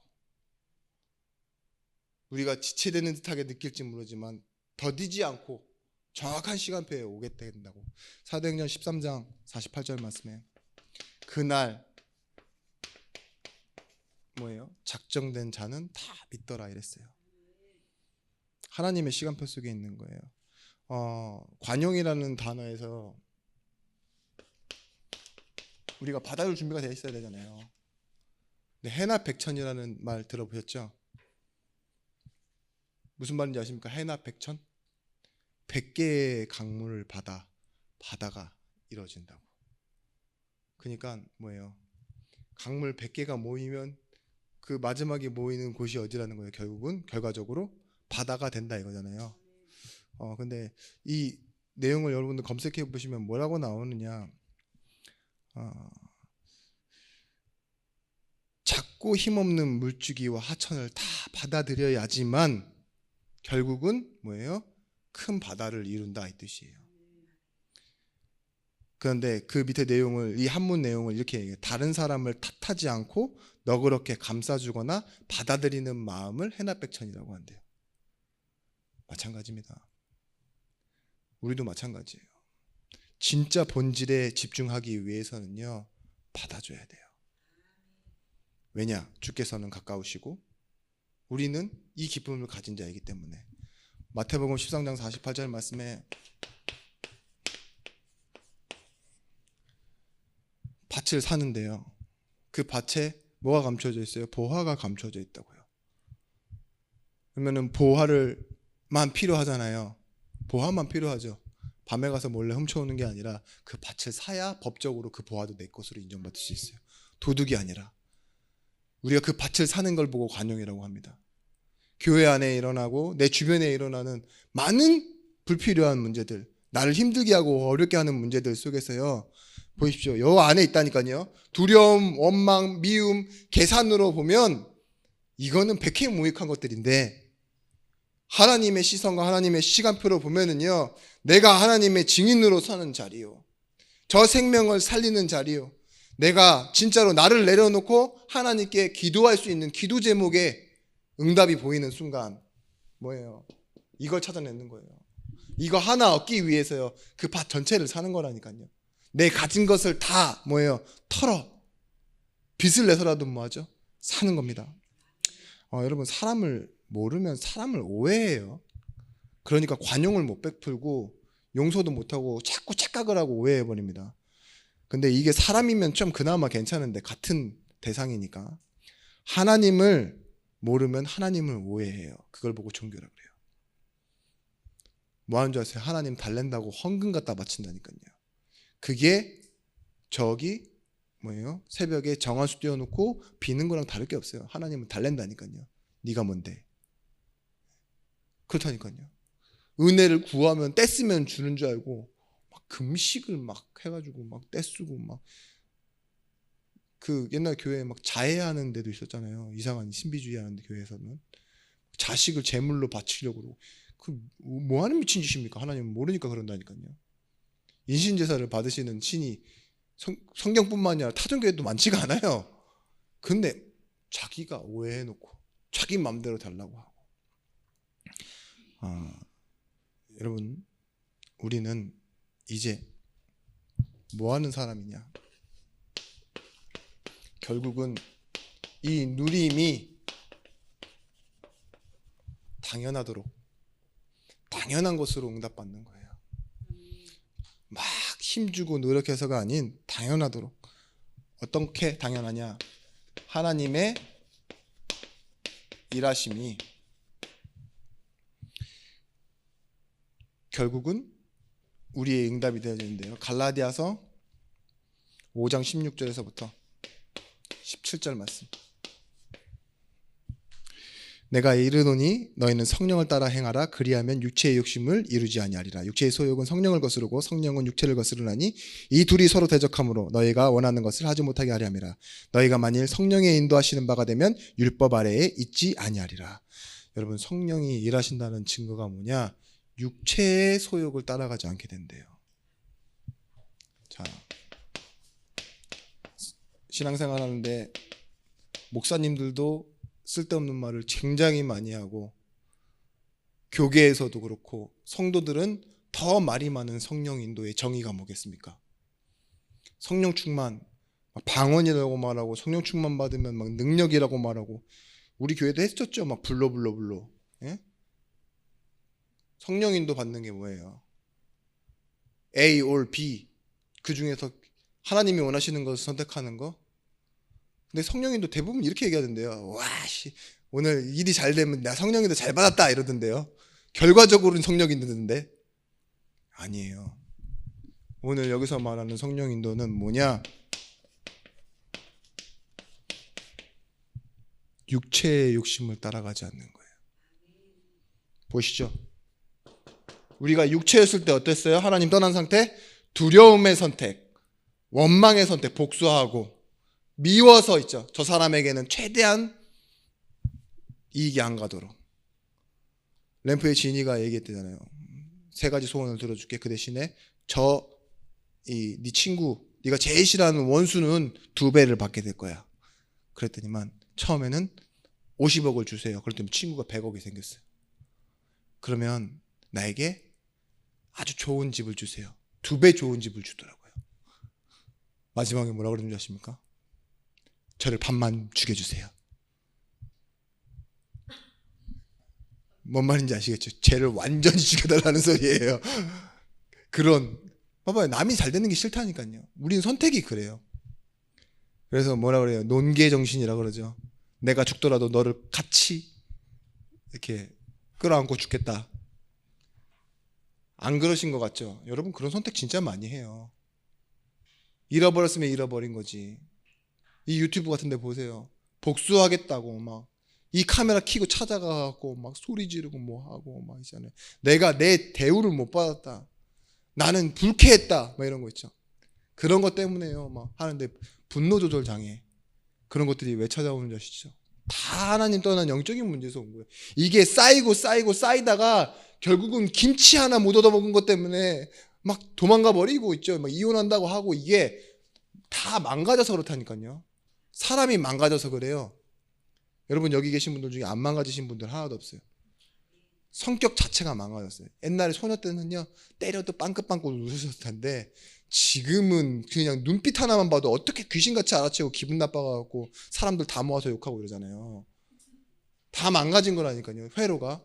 우리가 지체되는 듯하게 느낄지 모르지만 더디지 않고 정확한 시간표에 오게 된다고. 사도행전 13장 48절 말씀에 그날 뭐예요? 작정된 자는 다 믿더라 이랬어요. 하나님의 시간표 속에 있는 거예요. 관용이라는 단어에서 우리가 받아줄 준비가 되어 있어야 되잖아요. 근데 해나 백천이라는 말 들어보셨죠? 무슨 말인지 아십니까? 해나 백천? 100개의 강물을 받아 바다가 이루어진다고. 그러니까 뭐예요? 강물 100개가 모이면 그 마지막에 모이는 곳이 어디라는 거예요? 결국은 결과적으로 바다가 된다 이거잖아요. 근데 이 내용을 여러분들 검색해 보시면 뭐라고 나오느냐? 작고 힘없는 물주기와 하천을 다 받아들여야지만 결국은 뭐예요? 큰 바다를 이룬다 이 뜻이에요. 그런데 그 밑에 내용을, 이 한문 내용을 이렇게 얘기해요. 다른 사람을 탓하지 않고 너그럽게 감싸주거나 받아들이는 마음을 해나백천이라고 한대요. 마찬가지입니다. 우리도 마찬가지예요. 진짜 본질에 집중하기 위해서는요, 받아줘야 돼요. 왜냐? 주께서는 가까우시고 우리는 이 기쁨을 가진 자이기 때문에. 마태복음 13장 48절 말씀에 밭을 사는데요, 그 밭에 뭐가 감춰져 있어요? 보화가 감춰져 있다고요. 그러면은 보화를만 필요하잖아요. 보화만 필요하죠. 밤에 가서 몰래 훔쳐오는 게 아니라 그 밭을 사야 법적으로 그 보화도 내 것으로 인정받을 수 있어요. 도둑이 아니라. 우리가 그 밭을 사는 걸 보고 관용이라고 합니다. 교회 안에 일어나고 내 주변에 일어나는 많은 불필요한 문제들, 나를 힘들게 하고 어렵게 하는 문제들 속에서요, 보십시오. 여 안에 있다니까요. 두려움, 원망, 미움, 계산으로 보면 이거는 백해무익한 것들인데, 하나님의 시선과 하나님의 시간표로 보면은요, 내가 하나님의 증인으로 서는 자리요, 저 생명을 살리는 자리요, 내가 진짜로 나를 내려놓고 하나님께 기도할 수 있는 기도 제목에 응답이 보이는 순간 뭐예요? 이걸 찾아내는 거예요. 이거 하나 얻기 위해서요, 그 밭 전체를 사는 거라니까요. 내 가진 것을 다 뭐예요? 털어 빚을 내서라도 뭐하죠? 사는 겁니다. 여러분, 사람을 모르면 사람을 오해해요. 그러니까 관용을 못 베풀고 용서도 못하고 자꾸 착각을 하고 오해해버립니다. 근데 이게 사람이면 좀 그나마 괜찮은데, 같은 대상이니까 하나님을 모르면 하나님을 오해해요. 그걸 보고 종교라 그래요. 뭐 하는 줄 아세요? 하나님 달랜다고 헌금 갖다 바친다니까요. 그게 저기 뭐예요? 새벽에 정한수 띄워놓고 비는 거랑 다를 게 없어요. 하나님은 달랜다니까요. 네가 뭔데? 그렇다니까요. 은혜를 구하면 떼쓰면 주는 줄 알고 막 금식을 막 해가지고 막 떼쓰고 막 그 옛날 교회에 막 자해하는 데도 있었잖아요. 이상한 신비주의 하는 교회에서는 자식을 제물로 바치려고 그러고 그 뭐 하는 미친 짓입니까? 하나님은 모르니까 그런다니까요. 인신제사를 받으시는 신이 성경뿐만 아니라 타종교회도 많지가 않아요. 근데 자기가 오해해놓고 자기 마음대로 달라고 하고 여러분 우리는 이제 뭐 하는 사람이냐? 결국은 이 누림이 당연한 것으로 응답받는 거예요. 막 힘주고 노력해서가 아닌 당연하도록. 어떻게 당연하냐? 하나님의 일하심이 결국은 우리의 응답이 되어야 되는데요. 갈라디아서 5장 16절에서부터 17절 말씀. 내가 이르노니 너희는 성령을 따라 행하라. 그리하면 육체의 욕심을 이루지 아니하리라. 육체의 소욕은 성령을 거스르고 성령은 육체를 거스르나니 이 둘이 서로 대적하므로 너희가 원하는 것을 하지 못하게 하려 함이라. 너희가 만일 성령의 인도하시는 바가 되면 율법 아래에 있지 아니하리라. 여러분 성령이 일하신다는 증거가 뭐냐? 육체의 소욕을 따라가지 않게 된대요. 자, 신앙생활 하는데 목사님들도 쓸데없는 말을 굉장히 많이 하고 교계에서도 그렇고 성도들은 더 말이 많은 성령 인도의 정의가 뭐겠습니까? 성령 충만, 방언이라고 말하고 성령 충만 받으면 막 능력이라고 말하고 우리 교회도 했었죠. 막 불러. 예? 성령 인도 받는 게 뭐예요? A or B 그 중에서 하나님이 원하시는 것을 선택하는 거? 근데 성령인도 대부분 이렇게 얘기하던데요. 와씨 오늘 일이 잘 되면 나 성령인도 잘 받았다 이러던데요. 결과적으로는 성령인도인데 아니에요. 오늘 여기서 말하는 성령인도는 뭐냐? 육체의 욕심을 따라가지 않는 거예요. 보시죠. 우리가 육체였을 때 어땠어요? 하나님 떠난 상태? 두려움의 선택, 원망의 선택, 복수하고 미워서 있죠. 저 사람에게는 최대한 이익이 안 가도록. 램프의 지니가 얘기했대잖아요. 3가지 소원을 들어줄게. 그 대신에 네 친구, 네가 제일 싫어하는 원수는 2배를 받게 될 거야. 그랬더니만 처음에는 50억을 주세요. 그랬더니 친구가 100억이 생겼어요. 그러면 나에게 아주 좋은 집을 주세요. 2배 좋은 집을 주더라고요. 마지막에 뭐라고 그러는지 아십니까? 저를 반만 죽여주세요. 뭔 말인지 아시겠죠? 쟤를 완전히 죽여달라는 소리예요. 봐봐요. 남이 잘 되는 게 싫다니까요. 우리는 선택이 그래요. 그래서 뭐라 그래요? 논개 정신이라 그러죠. 내가 죽더라도 너를 같이 이렇게 끌어안고 죽겠다. 안 그러신 것 같죠? 여러분 그런 선택 진짜 많이 해요. 잃어버렸으면 잃어버린 거지. 이 유튜브 같은 데 보세요. 복수하겠다고 막 이 카메라 켜고 찾아가고 막 소리 지르고 뭐 하고 막 있잖아요. 내가 내 대우를 못 받았다. 나는 불쾌했다. 막 이런 거 있죠. 그런 것 때문에요. 막 하는데 분노 조절 장애. 그런 것들이 왜 찾아오는 줄 아시죠? 다 하나님 떠난 영적인 문제에서 온 거예요. 이게 쌓이다가 결국은 김치 하나 못 얻어먹은 것 때문에 막 도망가 버리고 있죠. 막 이혼한다고 하고 이게 다 망가져서 그렇다니까요. 사람이 망가져서 그래요. 여러분 여기 계신 분들 중에 안 망가지신 분들 하나도 없어요. 성격 자체가 망가졌어요. 옛날에 소녀 때는요 때려도 빵긋빵긋 웃으셨을 텐데 지금은 그냥 눈빛 하나만 봐도 어떻게 귀신같이 알아채고 기분 나빠가지고 사람들 다 모아서 욕하고 이러잖아요. 다 망가진 거라니까요. 회로가.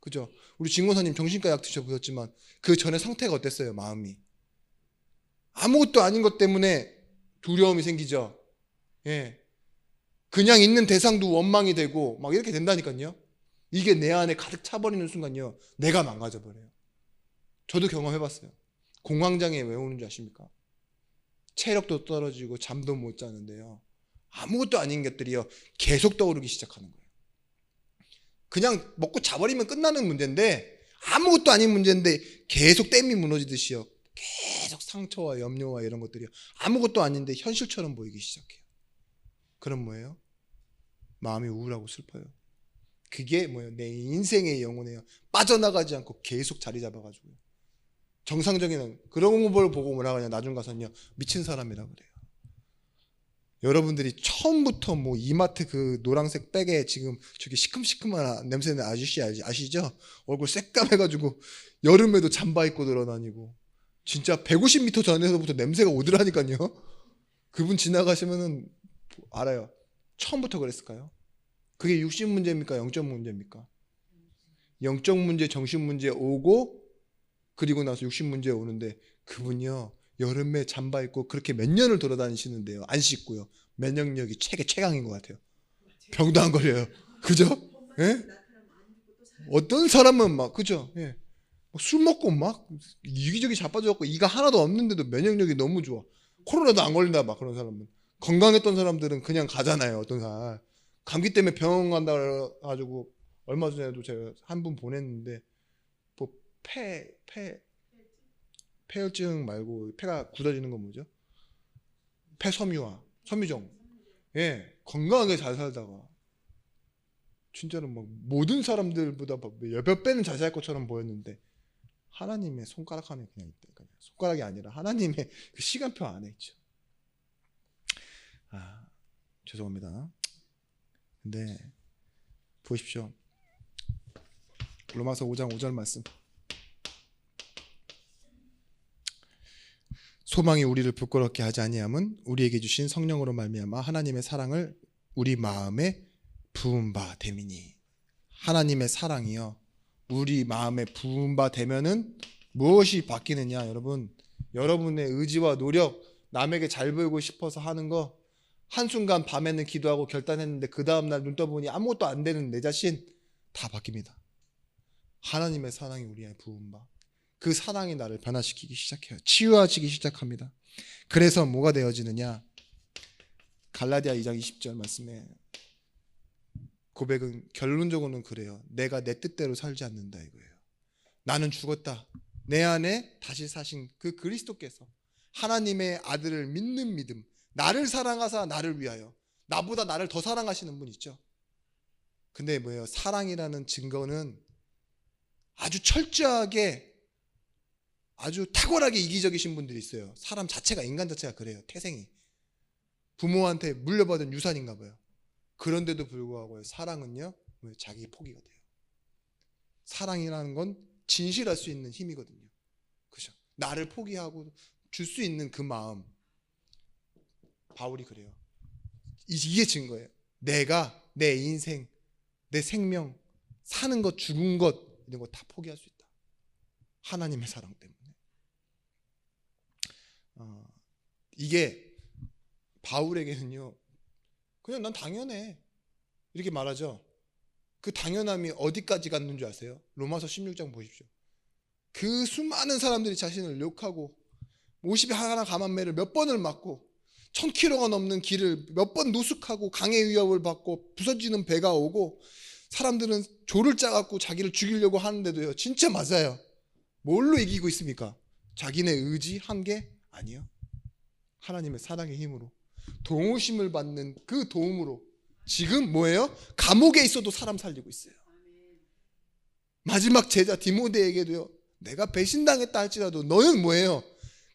그죠? 우리 진고사님 정신과 약 드셔보셨지만 그 전에 상태가 어땠어요? 마음이. 아무것도 아닌 것 때문에 두려움이 생기죠. 예. 그냥 있는 대상도 원망이 되고 막 이렇게 된다니까요. 이게 내 안에 가득 차버리는 순간요 내가 망가져 버려요. 저도 경험해봤어요. 공황장애 왜 오는지 아십니까? 체력도 떨어지고 잠도 못 자는데요. 아무것도 아닌 것들이요. 계속 떠오르기 시작하는 거예요. 그냥 먹고 자버리면 끝나는 문제인데 아무것도 아닌 문제인데 계속 댐이 무너지듯이요. 계속 상처와 염려와 이런 것들이요. 아무것도 아닌데 현실처럼 보이기 시작해요. 그럼 뭐예요? 마음이 우울하고 슬퍼요. 그게 뭐예요? 내 인생의 영혼이에요. 빠져나가지 않고 계속 자리 잡아가지고요. 정상적인 그런 걸 보고 뭐라 하냐 나중 가서는요 미친 사람이라 그래요. 여러분들이 처음부터 뭐 이마트 그 노란색 백에 지금 저기 시큼시큼한 냄새는 아저씨 아시죠? 얼굴 새까매가지고 여름에도 잠바 입고 돌아다니고 진짜 150m 전에서부터 냄새가 오더라니까요. 그분 지나가시면은 알아요. 처음부터 그랬을까요? 그게 육신 문제입니까? 영적 문제입니까? 영적 문제, 정신 문제 오고 그리고 나서 육신 문제 오는데 그분이요 여름에 잠바 입고 그렇게 몇 년을 돌아다니시는데요 안 씻고요 면역력이 최강인 것 같아요. 병도 안 걸려요. 그죠? 예? 어떤 사람은 막 그죠? 예. 술 먹고 막 이기저기 자빠져갖고 이가 하나도 없는데도 면역력이 너무 좋아. 코로나도 안 걸린다 막 그런 사람은. 건강했던 사람들은 그냥 가잖아요. 어떤 사람 감기 때문에 병원 간다 그래가지고 얼마 전에도 제가 한 분 보냈는데 뭐 폐혈증 말고 폐가 굳어지는 건 뭐죠? 폐섬유화, 섬유종. 예, 건강하게 잘 살다가 진짜로 막 모든 사람들보다 몇 배는 잘 살 것처럼 보였는데 하나님의 손가락 안에 그냥 있다. 손가락이 아니라 하나님의 그 시간표 안에 있죠. 아, 죄송합니다. 근데 보십시오. 로마서 5장 5절 말씀. 소망이 우리를 부끄럽게 하지 아니함은 우리에게 주신 성령으로 말미암아 하나님의 사랑을 우리 마음에 부은 바 됨이니. 하나님의 사랑이요 우리 마음에 부은 바 되면은 무엇이 바뀌느냐 여러분. 여러분의 의지와 노력 남에게 잘 보이고 싶어서 하는 거 한순간 밤에는 기도하고 결단했는데 그 다음날 눈 떠보니 아무것도 안 되는 내 자신 다 바뀝니다. 하나님의 사랑이 우리에 부은 바 그 사랑이 나를 변화시키기 시작해요. 치유하시기 시작합니다. 그래서 뭐가 되어지느냐 갈라디아 2장 20절 말씀에 고백은 결론적으로는 그래요. 내가 내 뜻대로 살지 않는다 이거예요. 나는 죽었다. 내 안에 다시 사신 그 그리스도께서 하나님의 아들을 믿는 믿음 나를 사랑하사 나를 위하여 나보다 나를 더 사랑하시는 분 있죠. 근데 뭐예요? 사랑이라는 증거는 아주 철저하게 아주 탁월하게 이기적이신 분들이 있어요. 사람 자체가 인간 자체가 그래요. 태생이 부모한테 물려받은 유산인가 봐요. 그런데도 불구하고 사랑은요 자기 포기가 돼요. 사랑이라는 건 진실할 수 있는 힘이거든요. 그죠? 나를 포기하고 줄 수 있는 그 마음. 바울이 그래요. 이게 증거예요. 내가 내 인생, 내 생명, 사는 것, 죽은 것 이런 거 다 포기할 수 있다. 하나님의 사랑 때문에. 이게 바울에게는요 그냥 난 당연해 이렇게 말하죠. 그 당연함이 어디까지 갔는 줄 아세요? 로마서 16장 보십시오. 그 수많은 사람들이 자신을 욕하고 51 가만매를 몇 번을 맞고 1000km가 넘는 길을 몇 번 노숙하고 강의 위협을 받고 부서지는 배가 오고 사람들은 조를 짜갖고 자기를 죽이려고 하는데도요 진짜 맞아요. 뭘로 이기고 있습니까? 자기네 의지, 한계? 아니요. 하나님의 사랑의 힘으로 도우심을 받는 그 도움으로 지금 뭐예요? 감옥에 있어도 사람 살리고 있어요. 마지막 제자 디모데에게도요 내가 배신당했다 할지라도 너는 뭐예요?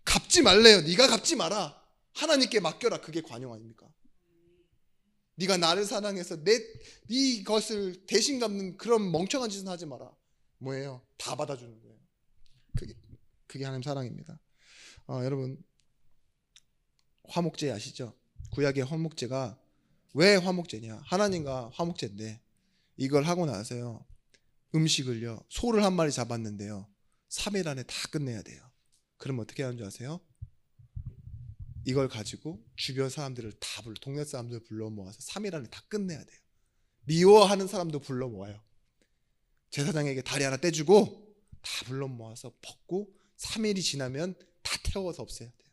갚지 말래요. 네가 갚지 마라. 하나님께 맡겨라. 그게 관용 아닙니까? 네가 나를 사랑해서 네 것을 대신 갚는 그런 멍청한 짓은 하지 마라. 뭐예요? 다 받아주는 거예요. 그게 하나님 사랑입니다. 여러분 화목제 아시죠? 구약의 화목제가 왜 화목제냐? 하나님과 화목제인데 이걸 하고 나서요 음식을요 소를 한 마리 잡았는데요 3일 안에 다 끝내야 돼요. 그럼 어떻게 하는 줄 아세요? 이걸 가지고 주변 사람들을 다 동네 사람들 불러 모아서 3일 안에 다 끝내야 돼요. 미워하는 사람도 불러 모아요. 제사장에게 다리 하나 떼주고 다 불러 모아서 벗고 3일이 지나면 다 태워서 없애야 돼요.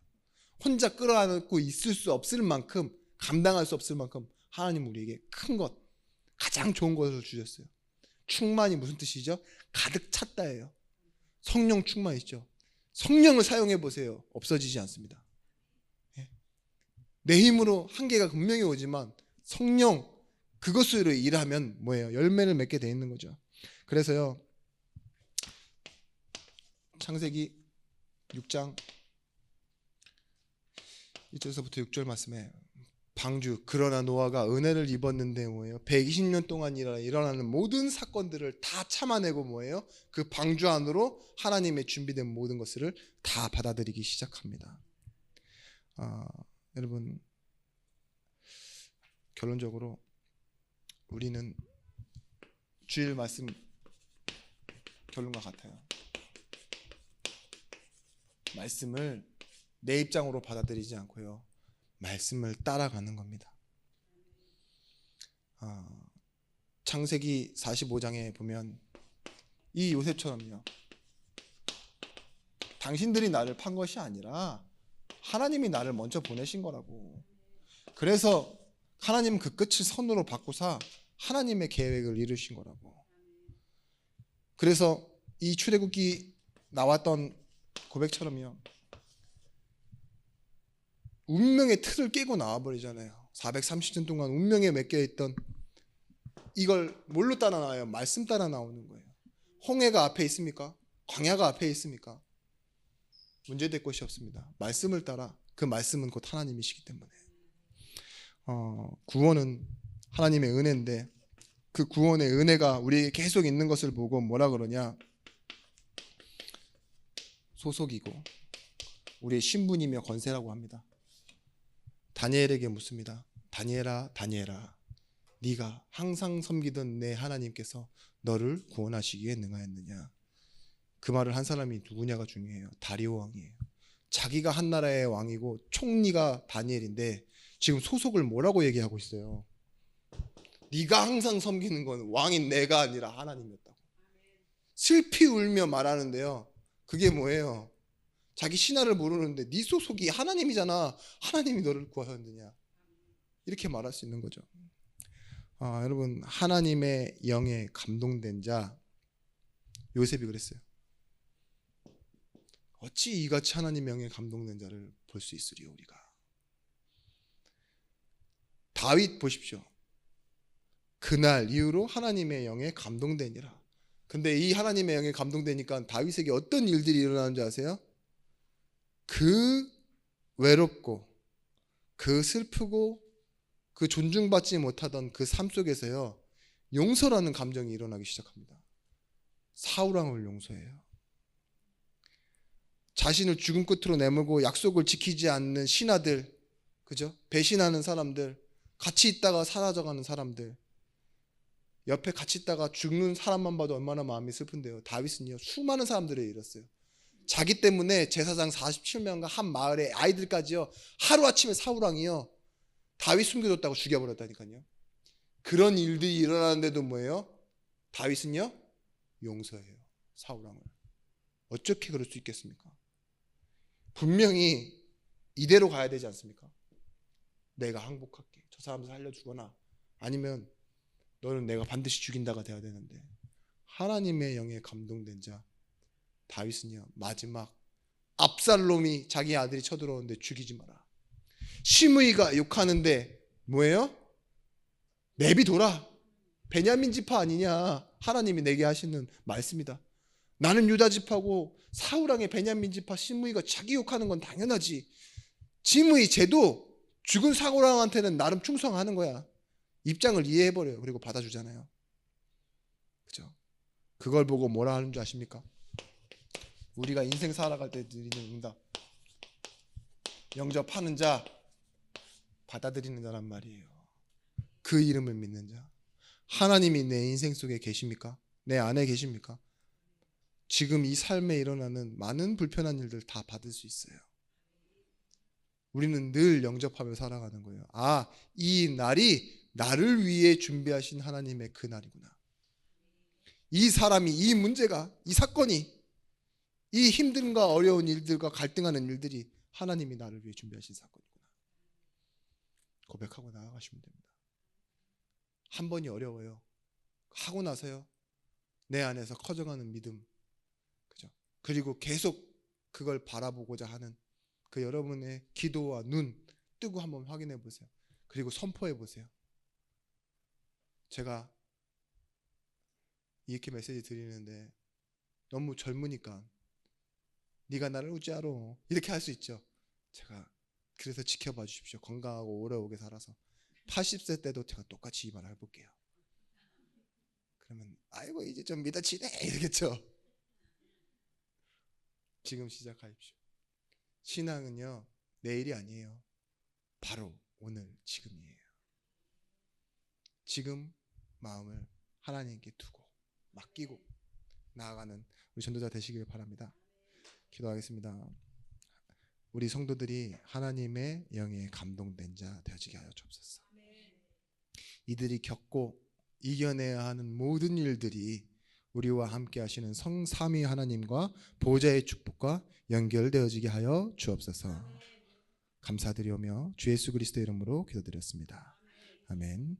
혼자 끌어안고 있을 수 없을 만큼, 감당할 수 없을 만큼 하나님 우리에게 큰 것, 가장 좋은 것을 주셨어요. 충만이 무슨 뜻이죠? 가득 찼다예요. 성령 충만이죠. 성령을 사용해 보세요. 없어지지 않습니다. 내 힘으로 한계가 분명히 오지만 성령 그것으로 일하면 뭐예요? 열매를 맺게 돼 있는 거죠. 그래서요, 창세기 6장 1절서부터 6절 말씀에 방주, 그러나 노아가 은혜를 입었는데 뭐예요? 120년 동안 일어나는 모든 사건들을 다 참아내고 뭐예요? 그 방주 안으로 하나님의 준비된 모든 것을 다 받아들이기 시작합니다. 여러분, 결론적으로 우리는 주일 말씀 결론과 같아요. 말씀을 내 입장으로 받아들이지 않고요, 말씀을 따라가는 겁니다. 창세기 45장에 보면 이 요셉처럼요, 당신들이 나를 판 것이 아니라 하나님이 나를 먼저 보내신 거라고. 그래서 하나님은 그 끝을 선으로 바꾸사 하나님의 계획을 이루신 거라고. 그래서 이 출애굽기 나왔던 고백처럼요, 운명의 틀을 깨고 나와버리잖아요. 430년 동안 운명에 맡겨있던 이걸 뭘로 따라 나와요? 말씀 따라 나오는 거예요. 홍해가 앞에 있습니까? 광야가 앞에 있습니까? 문제될 것이 없습니다. 말씀을 따라, 그 말씀은 곧 하나님이시기 때문에. 구원은 하나님의 은혜인데 그 구원의 은혜가 우리에게 계속 있는 것을 보고 뭐라 그러냐? 소속이고 우리의 신분이며 건세라고 합니다. 다니엘에게 묻습니다. 다니엘아, 다니엘아, 네가 항상 섬기던 내 하나님께서 너를 구원하시기에 능하였느냐? 그 말을 한 사람이 누구냐가 중요해요. 다리오 왕이에요. 자기가 한 나라의 왕이고 총리가 다니엘인데 지금 소속을 뭐라고 얘기하고 있어요? 네가 항상 섬기는 건 왕인 내가 아니라 하나님이었다고. 슬피 울며 말하는데요, 그게 뭐예요? 자기 신하를 모르는데 네 소속이 하나님이잖아. 하나님이 너를 구하셨느냐? 이렇게 말할 수 있는 거죠. 여러분, 하나님의 영에 감동된 자, 요셉이 그랬어요. 어찌 이같이 하나님의 영에 감동된 자를 볼 수 있으리요 우리가. 다윗 보십시오. 그날 이후로 하나님의 영에 감동되니라. 근데 이 하나님의 영에 감동되니까 다윗에게 어떤 일들이 일어나는 줄 아세요? 그 외롭고 그 슬프고 그 존중받지 못하던 그 삶 속에서요, 용서라는 감정이 일어나기 시작합니다. 사울 왕을 용서해요. 자신을 죽음 끝으로 내몰고 약속을 지키지 않는 신하들, 그죠? 배신하는 사람들, 같이 있다가 사라져가는 사람들, 옆에 같이 있다가 죽는 사람만 봐도 얼마나 마음이 슬픈데요. 다윗은요, 수많은 사람들을 잃었어요. 자기 때문에 제사장 47명과 한 마을의 아이들까지요, 하루아침에 사울 왕이요, 다윗 숨겨뒀다고 죽여버렸다니까요. 그런 일들이 일어나는데도 뭐예요? 다윗은요, 용서해요. 사울 왕을. 어떻게 그럴 수 있겠습니까? 분명히 이대로 가야 되지 않습니까? 내가 항복할게. 저 사람을 살려주거나 아니면 너는 내가 반드시 죽인다가 돼야 되는데, 하나님의 영에 감동된 자 다윗은요, 마지막 압살롬이 자기 아들이 쳐들어오는데 죽이지 마라. 시므이가 욕하는데 뭐예요? 내비둬라. 베냐민 지파 아니냐? 하나님이 내게 하시는 말씀이다. 나는 유다 지파고 사울 왕의 베냐민 지파 시므이가 자기 욕하는 건 당연하지. 지므이 쟤도 죽은 사울 왕한테는 나름 충성하는 거야. 입장을 이해해버려요. 그리고 받아주잖아요. 그죠? 그걸 보고 뭐라 하는 줄 아십니까? 우리가 인생 살아갈 때 드리는 응답, 영접하는 자, 받아들이는 자란 말이에요. 그 이름을 믿는 자. 하나님이 내 인생 속에 계십니까? 내 안에 계십니까? 지금 이 삶에 일어나는 많은 불편한 일들 다 받을 수 있어요. 우리는 늘 영접하며 살아가는 거예요. 아, 이 날이 나를 위해 준비하신 하나님의 그 날이구나. 이 사람이, 이 문제가, 이 사건이, 이 힘듦과 어려운 일들과 갈등하는 일들이 하나님이 나를 위해 준비하신 사건이구나. 고백하고 나아가시면 됩니다. 한 번이 어려워요. 하고 나서요, 내 안에서 커져가는 믿음, 그죠? 그리고 계속 그걸 바라보고자 하는 그 여러분의 기도와 눈 뜨고 한번 확인해 보세요. 그리고 선포해 보세요. 제가 이렇게 메시지 드리는데 너무 젊으니까 네가 나를 어찌 알아 이렇게 할 수 있죠. 제가 그래서 지켜봐 주십시오. 건강하고 오래오게 살아서 80세 때도 제가 똑같이 이 말을 해볼게요. 그러면 아이고 이제 좀 믿어지네 이러겠죠. 지금 시작하십시오. 신앙은요, 내일이 아니에요. 바로 오늘 지금이에요. 지금 마음을 하나님께 두고 맡기고 나아가는 우리 전도자 되시길 바랍니다. 기도하겠습니다. 우리 성도들이 하나님의 영에 감동된 자 되어지게 하여 주옵소서. 이들이 겪고 이겨내야 하는 모든 일들이 우리와 함께 하시는 성삼위 하나님과 보좌의 축복과 연결되어지게 하여 주옵소서. 감사드리오며 주 예수 그리스도 이름으로 기도드렸습니다. 아멘.